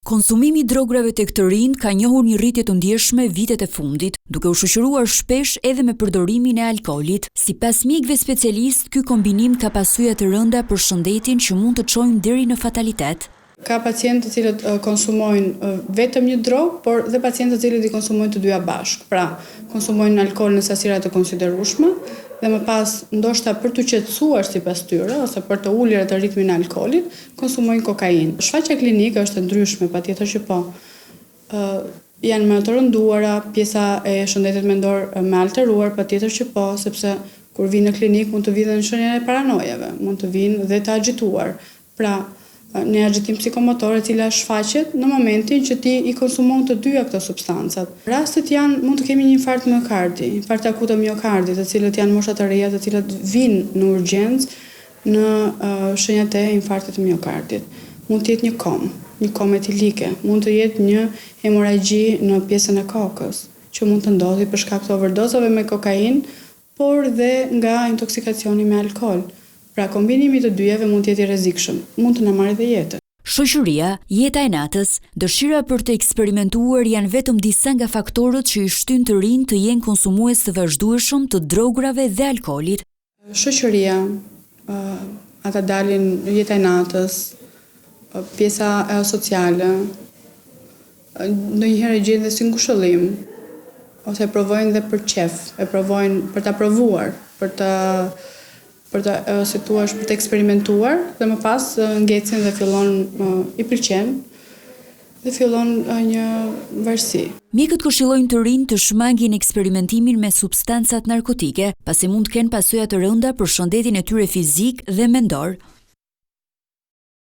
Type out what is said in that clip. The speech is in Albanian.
Konsumimi i drograve tek të rinjt ka njohur një rritje të ndjeshme vitet e fundit, duke u shoqëruar shpesh edhe me përdorimin e alkoolit. Sipas mjekëve specialistë, ky kombinim ka pasojë të rënda për shëndetin që mund të çojnë deri në fatalitet. Ka pacientë të cilët konsumojnë vetëm një drogë, por dhe pacientë të cilët i konsumojnë të dyja bashkë. Pra, konsumojnë alkool në sasira të konsiderueshme dhe më pas ndoshta për të qetësuar sipas tyre ose për të ulur atë ritmin e alkoolit, konsumojnë kokainë. Shfaqja klinike është e ndryshme, patjetër që po. Janë më të rënduara, pjesa e shëndetit mendor më alteruar, patjetër që po, sepse kur vinë në klinik mund të vinë në shenja e paranojave, mund të vinë dhe të agjituar. Pra, në agjitim psikomotor e cila shfaqet në momentin që ti i konsumon të dyja këto substancat. Rastet janë, mund të kemi një infarkt miokardi, infarkt akut të miokardit, të cilët janë mosha të reja, të cilët vinë në urgjencë në shenjat e infarktit të miokardit. Mund të jetë një kom etilike, mund të jetë një hemoragji në pjesën e kokës, që mund të ndodhi për shkak të overdozave me kokainë, por dhe nga intoksikacioni me alkool. Pra kombinimi të dyjave mund të jetë i rrezikshëm, mund të na marrë dhe jetën. Shoqëria, jeta e natës, dëshira për të eksperimentuar janë vetëm disa nga faktorët që i shtyn të rinj të jenë konsumues të vazhdueshëm të drograve dhe alkoolit. Shoqëria, ata dalin jeta e natës, pjesa sociale, ndonjëherë e gjejnë dhe si ngushëllim, ose e provojnë dhe për qef, e provojnë për ta provuar, për të eksperimentuar dhe më pas ngecin dhe fillon i pëlqen dhe fillon një varësi. Mjekët këshillojnë të rinj të shmangin eksperimentimin me substancat narkotike, pasi mund të kenë pasoja të rënda për shëndetin e tyre fizik dhe mendor.